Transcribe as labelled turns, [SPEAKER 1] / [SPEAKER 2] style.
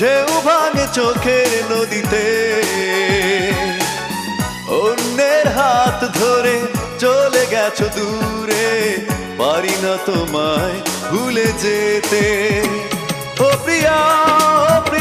[SPEAKER 1] ঢেউ ভাঙে চোখের নদীতে, অন্যের হাত ধরে চলে গেছো দূরে, পারি না তোমায় ভুলে যেতে। ও প্রিয়া, ও প্রিয়া,